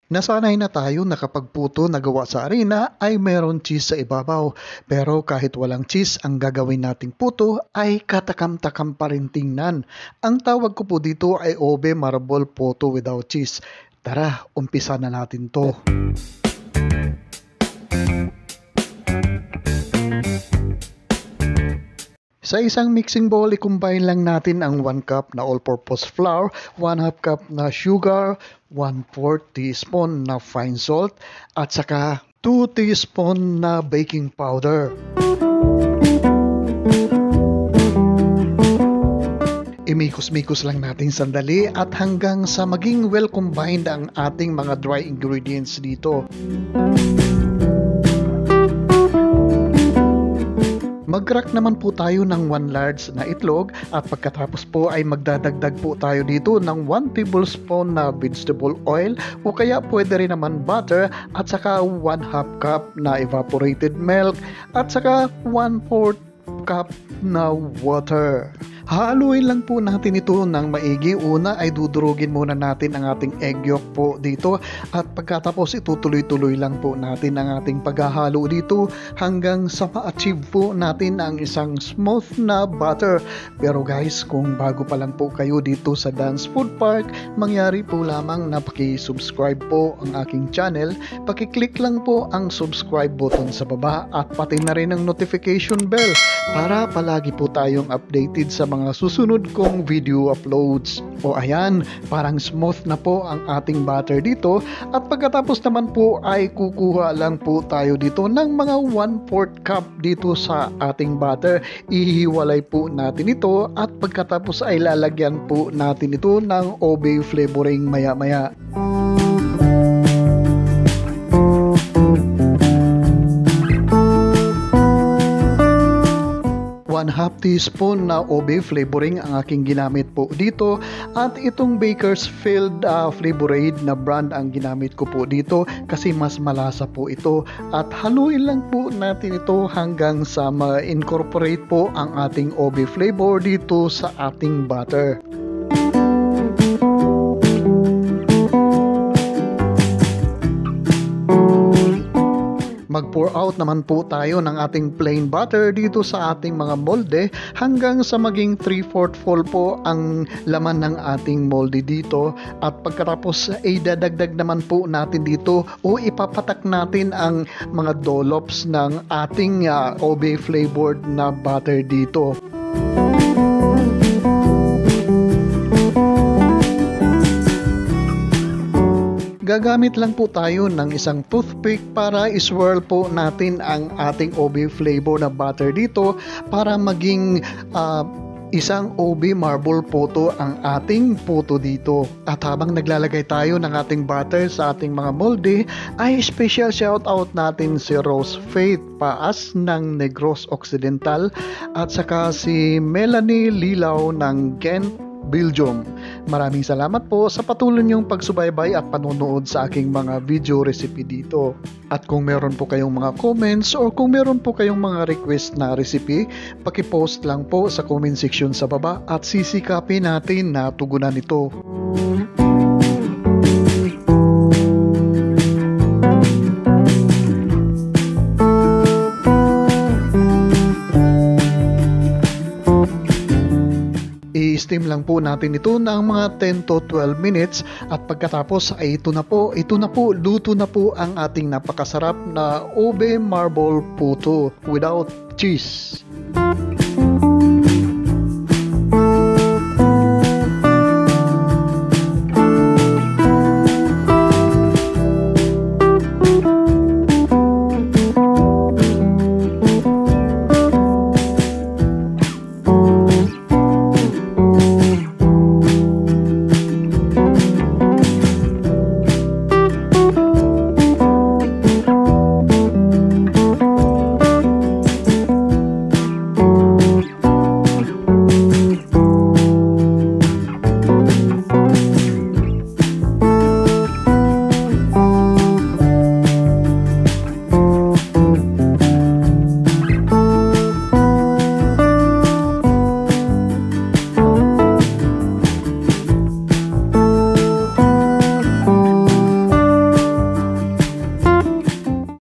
Nasanay na tayo na kapag puto na gawa sa harina ay meron cheese sa ibabaw. Pero kahit walang cheese, ang gagawin nating puto ay katakam-takam pa rin tingnan. Ang tawag ko po dito ay Obe Marble Puto without cheese. Tara, umpisa na natin to. Sa isang mixing bowl, i-combine lang natin ang 1 cup na all-purpose flour, 1/2 cup na sugar, 1/4 teaspoon na fine salt, at saka 2 teaspoon na baking powder. Imikos-mikos lang natin sandali at hanggang sa maging well combined ang ating mga dry ingredients dito. Mag-crack naman po tayo ng 1 large na itlog at pagkatapos po ay magdadagdag po tayo dito ng 1 tablespoon na vegetable oil o kaya pwede rin naman butter at saka 1/2 cup na evaporated milk at saka 1/4 cup na water. Haluin lang po natin ito ng maigi. Una ay dudurugin muna natin ang ating egg yolk po dito at pagkatapos itutuloy-tuloy lang po natin ang ating paghahalo dito hanggang sa ma-achieve po natin ang isang smooth na butter. Pero guys, kung bago pa lang po kayo dito sa Dan's Food Park, mangyari po lamang na paki-subscribe po ang aking channel. Paki-click lang po ang subscribe button sa baba at pati na rin ang notification bell para palagi po tayong updated sa mga susunod kong video uploads. O ayan, parang smooth na po ang ating butter dito at pagkatapos naman po ay kukuha lang po tayo dito ng mga 1/4 cup dito sa ating butter. Ihiwalay po natin ito at pagkatapos ay lalagyan po natin ito ng Obe flavoring maya-maya. 1/2 teaspoon na Obe flavoring ang aking ginamit po dito at itong Baker's Field Flavorade na brand ang ginamit ko po dito kasi mas malasa po ito at haluin lang po natin ito hanggang sa ma-incorporate po ang ating Obe flavor dito sa ating butter. Mag-pour out naman po tayo ng ating plain butter dito sa ating mga molde hanggang sa maging 3/4 full po ang laman ng ating molde dito at pagkatapos ay dadagdag naman po natin dito o ipapatak natin ang mga dollops ng ating Obe flavored na butter dito. Gagamit lang po tayo ng isang toothpick para iswirl po natin ang ating Obe flavor na butter dito para maging isang Obe marble puto ang ating puto dito. At habang naglalagay tayo ng ating butter sa ating mga molde, ay special shout out natin si Rose Faith Paas ng Negros Occidental at saka si Melanie Lilaw ng Ghent, Belgium. Maraming salamat po sa patuloy niyong pagsubaybay at panonood sa aking mga video recipe dito. At kung meron po kayong mga comments or kung meron po kayong mga request na recipe, paki-post lang po sa comment section sa baba at sisikapin natin na tugunan ito. I-steam lang po natin ito ng mga 10 to 12 minutes at pagkatapos ay ito na po, luto na po ang ating napakasarap na Obe marble puto without cheese.